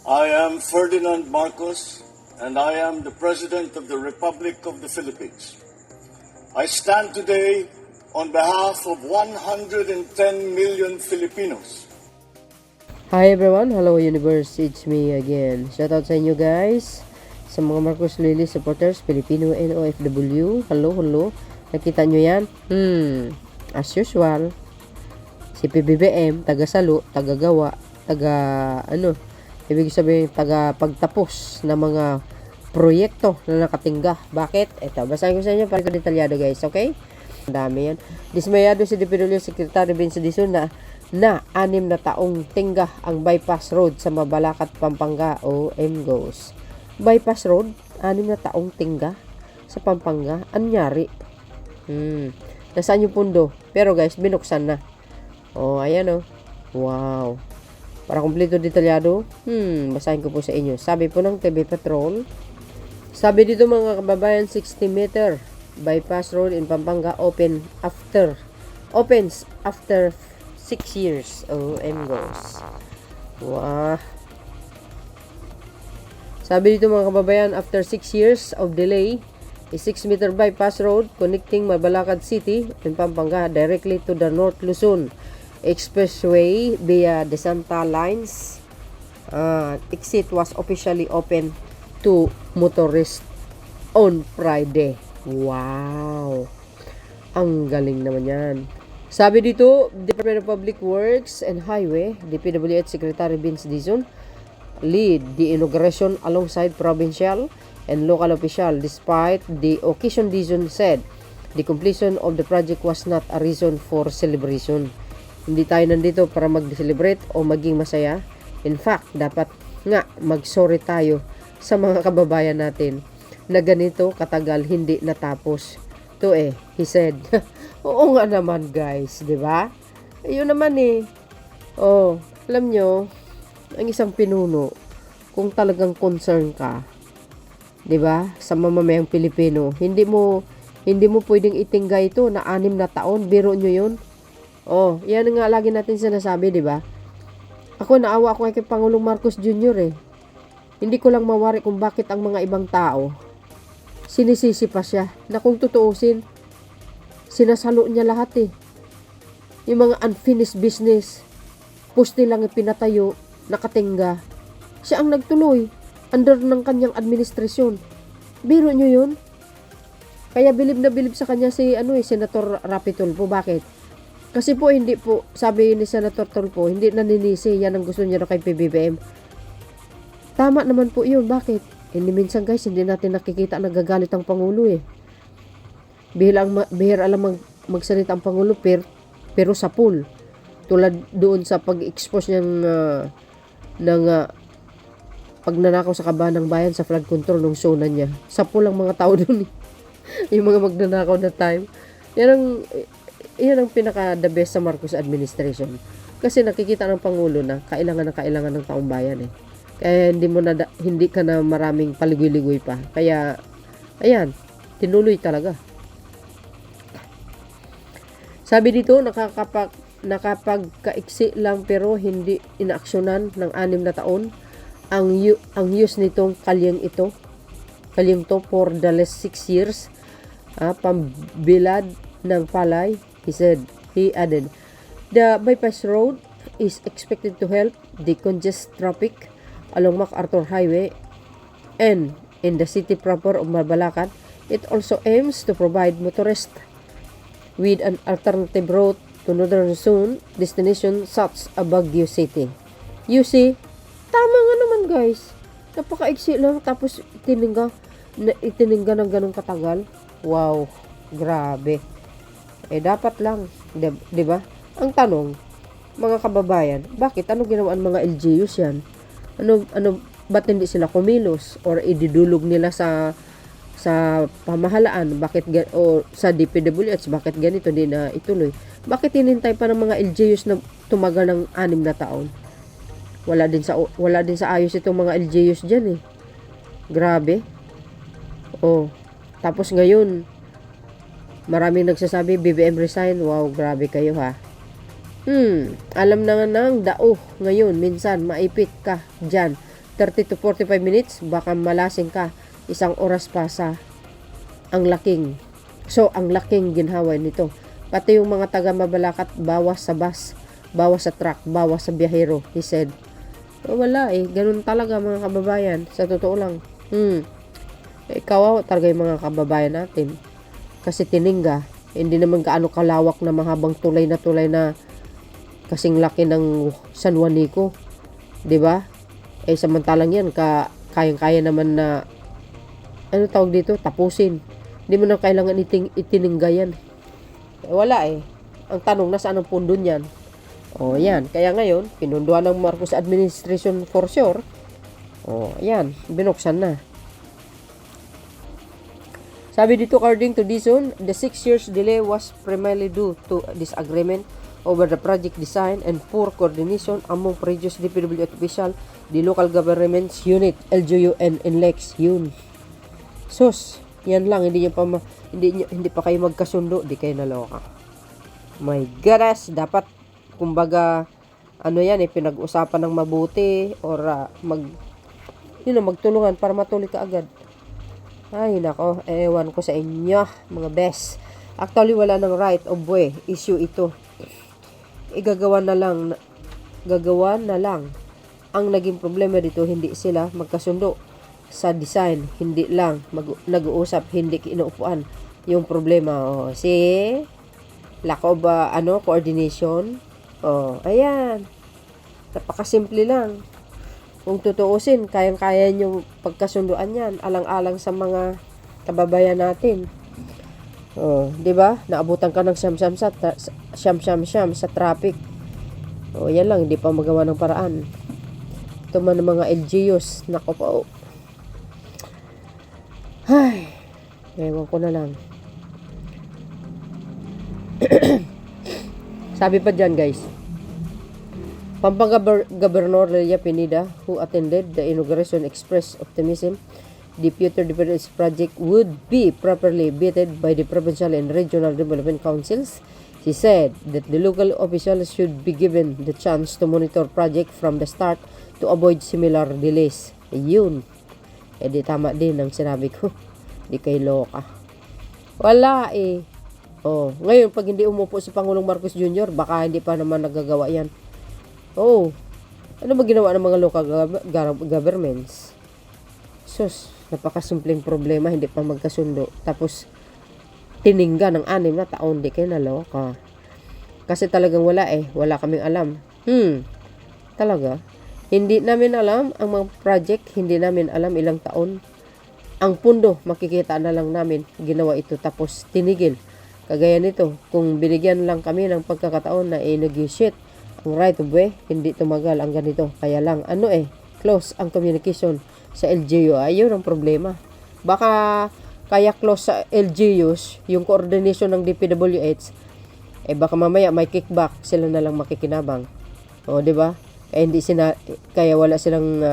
I am Ferdinand Marcos, and I am the President of the Republic of the Philippines. I stand today on behalf of 110 million Filipinos. Hi everyone, hello universe, it's me again. Shoutout sa inyo guys, sa mga Marcos Lily supporters, Filipino and OFW. Hello, nakita nyo yan? As usual, si PBBM, taga-salo, taga-gawa, ibig sabihin taga-pagtapos ng mga proyekto na nakatingga. Bakit? Ito, basahin ko sa inyo para detalyado guys, okay? Ang dami yan. Dismayado si DPW Secretary Vince Dizon na 6 na taong tingga ang bypass road sa Mabalacat, Pampanga. OM goes. Bypass road, 6 na taong tingga sa Pampanga. Anyari? Nasaan yung pundo? Pero guys, binuksan na. Ayan Wow. Para kumpleto detalyado, basahin ko po sa inyo. Sabi po ng TV Patrol, sabi dito mga kababayan, 60-meter bypass road in Pampanga opens after 6 years. OM goes. Wow. Sabi dito mga kababayan, after 6 years of delay, a 6-meter bypass road connecting Mabalacat City in Pampanga directly to the North Luzon Expressway via the Santa Lines exit was officially open to motorists on Friday. Wow! Ang galing naman yan. Sabi dito, Department of Public Works and Highway, DPWH Secretary Vince Dizon, lead the inauguration alongside provincial and local official. Despite the occasion, Dizon said, the completion of the project was not a reason for celebration. Hindi tayo nandito para mag-celebrate o maging masaya. In fact, dapat nga mag-sorry tayo sa mga kababayan natin na ganito katagal hindi natapos. To he said. Oo nga naman guys, di ba? Ayun naman alam nyo, ang isang pinuno, kung talagang concern ka, di ba, sa mamamayang Pilipino, hindi mo pwedeng itingga ito na 6 na taon, biro nyo yun. Yan nga lagi natin sinasabi, di ba? Ako naawa ako kay Pangulong Marcos Jr. Hindi ko lang mawari kung bakit ang mga ibang tao sinisisi pa siya na kung tutuusin, sinasalo niya lahat Yung mga unfinished business, poste lang ipinatayo, nakatingga. Siya ang nagtuloy under ng kanyang administrasyon. Biro nyo yun? Kaya bilib na bilib sa kanya si Senator Rapi Tulfo. Bakit? Kasi po hindi po, sabi ni Senator Tulfo, hindi naninisi, yan ang gusto niya kay PBBM. Tama naman po yun. Bakit? Hindi minsan guys, hindi natin nakikita nagagalit ang Pangulo Bihira lang magsalita ang Pangulo pero sa pool. Tulad doon sa pag-expose niyang ng pagnanakaw sa Kabahan ng Bayan sa flood control ng zona niya. Sa pool ang mga tao doon yung mga magnanakaw na time. Yan ang pinaka-the best sa Marcos administration. Kasi nakikita ng Pangulo na kailangan ng taong bayan Kaya hindi ka na maraming paligoy-ligoy pa. Kaya, ayan, tinuloy talaga. Sabi dito, nakapagkaiksi lang pero hindi inaaksyonan ng 6 na taon ang use nitong kalyeng to for the last 6 years. Pambilad ng palay. He added, the bypass road is expected to help decongest traffic along MacArthur Highway and in the city proper of Mabalacat. It also aims to provide motorists with an alternative route to northern zone destination such as Baguio City. You see, tama nga naman guys. Napakaiksi lang tapos itiningga ng ganong katagal. Wow, grabe. Dapat lang, di ba? Ang tanong, mga kababayan, bakit? Ano ginawa ang mga LGUs yan? Ba't hindi sila kumilos? Or ididulog nila sa pamahalaan? Bakit, o sa DPWH, bakit ganito? Hindi na ituloy. Bakit hinintay pa ng mga LGUs na tumagal ng 6 na taon? Wala din sa ayos itong mga LGUs dyan Grabe. Tapos ngayon, maraming nagsasabi, BBM resign. Wow, grabe kayo Alam na nga ng dao ngayon, minsan maipit ka dyan 30 to 45 minutes, baka malasing ka. Isang oras pa sa ang laking ginhawa nito. Pati yung mga taga Mabalacat, bawas sa bus, bawas sa truck, bawas sa biyahero, he said. Wala ganun talaga mga kababayan, sa totoo lang. Kawawa talaga yung mga kababayan natin. Kasi tiningga, hindi naman gaano kalawak na mahabang tulay na kasing laki ng San Juanico. 'Di ba? Samantalang yan, kayang-kaya naman na, tawag dito, tapusin. Hindi mo na kailangan itiningga yan. Wala Ang tanong, nasaan ang pundo niyan? Yan. Kaya ngayon, pinunduan ng Marcos administration for sure. Yan. Binuksan na. Sabi dito, according to Dizon, the 6 years delay was primarily due to disagreement over the project design and poor coordination among previous DPWH official, the local government's unit, LGU and NLEX. Yun. Sus, yan lang, hindi pa kayo magkasundo, di kayo naloka. My goodness, dapat kumbaga pinag-usapan ng mabuti or magtulungan para matuloy ka agad. Ay nako, ewan ko sa inyo mga best. Actually wala nang right of way issue ito. Gagawa na lang. Ang naging problema dito, hindi sila magkasundo sa design, hindi lang nag-uusap, hindi inuupuan yung problema. Lack of coordination. Ayan. Napakasimple lang. Kung tutuusin, kayang-kaya yung pagkasunduan yan, alang-alang sa mga kababayan natin. 'Di ba? Naabutan ka ng siyam-siyam sa traffic. Yan lang, hindi pa magawa ng paraan. Ito man ng mga LGUs, nako po. Ay, ewan ko na lang. Sabi pa dyan, guys, Pampanga Governor Lelia Pineda, who attended the inauguration, expressed optimism the future development project would be properly vetted by the provincial and regional development councils. She said that the local officials should be given the chance to monitor project from the start to avoid similar delays. Ayun. Di tama din ang sinabi ko. Di kayo loka. Wala ngayon pag hindi umupo si Pangulong Marcos Jr., baka hindi pa naman nagagawa yan. Ano ba ginawa ng mga local governments? Sus, napakasimpleng problema, hindi pa magkasundo. Tapos, tiningga ng 6 na taon, di kayo naloka. Kasi talagang wala wala kaming alam. Talaga. Hindi namin alam ang mga project, hindi namin alam ilang taon. Ang pundo, makikita na lang namin, ginawa ito tapos tinigil. Kagaya nito, kung binigyan lang kami ng pagkakataon na i-negotiate ang right of way, hindi tumagal ang ganito. Kaya lang, close ang communication sa LGU. Ayun ang problema. Baka kaya close sa LGUs, yung coordination ng DPWH, baka mamaya may kickback, sila na lang makikinabang. Di ba? Kaya wala silang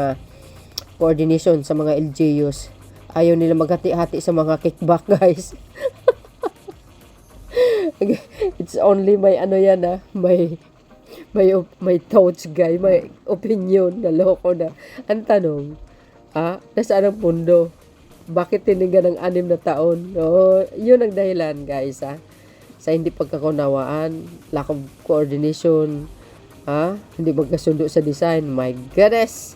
coordination sa mga LGUs. Ayaw nila maghati-hati sa mga kickback, guys. It's only may may thoughts, guys, may opinion na loko na. Ang tanong, nasaan ang pundo? Bakit tiningga ng 6 na taon? Yun ang dahilan, guys, sa hindi pagkakunawaan, lack of coordination, hindi magkasundo sa design. My goodness!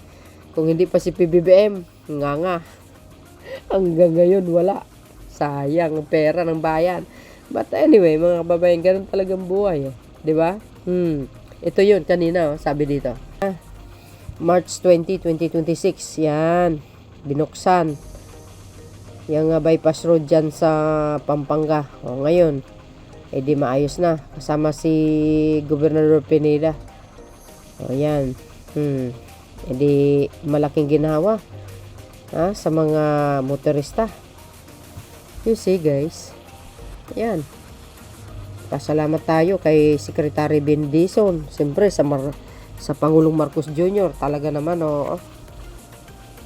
Kung hindi pa si PBBM, nga. Hanggang ngayon, wala. Sayang ang pera ng bayan. But anyway, mga kababayan, ganun talagang buhay. Di ba? Ito yun, kanina, sabi dito. March 20, 2026. Yan. Binuksan. Yung bypass road dyan sa Pampanga. Ngayon, di maayos na. Kasama si Gobernador Pineda. Yan. Di malaking ginawa sa mga motorista. You see, guys. Yan. Pasalamat tayo kay Secretary Ben Dizon. Siyempre, sa Pangulong Marcos Jr. Talaga naman,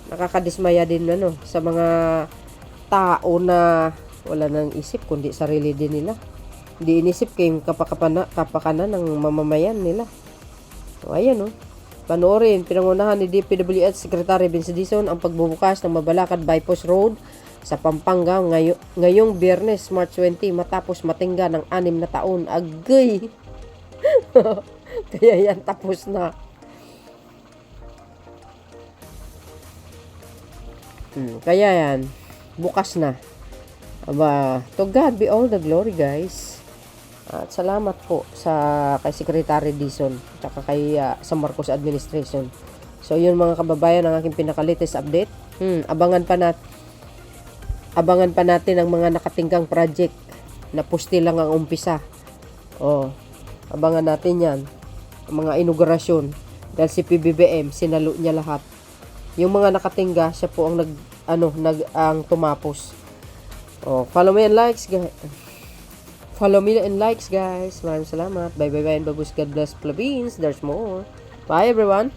nakakadismaya din, sa mga tao na wala nang isip, kundi sarili din nila. Hindi inisip kayong kapakanan ng mamamayan nila. Ayan, Panoorin, pinangunahan ni DPWH Secretary Vince Dizon ang pagbubukas ng Mabalakad Bypass Road sa Pampanga ngayong Biyernes, March 20 matapos matingga ng 6 na taon. Agay! Kaya yan tapos na. Kaya yan, bukas na. Aba, to God be all the glory, guys. At salamat po kay Secretary Dizon at kay sa Marcos administration. So yun mga kababayan ang aking pinaka-latest update. Abangan pa natin ang mga nakatingkang project na pusti lang ang umpisa. Abangan natin yan. Ang mga inaugurasyon dahil si PBBM sinalo niya lahat. Yung mga nakatingga, siya po ang ang tumapos. Follow me and likes, guys. Follow me and likes, guys. Maraming salamat. Bye, bye, bye, and bagus. God bless Philippines. There's more. Bye, everyone.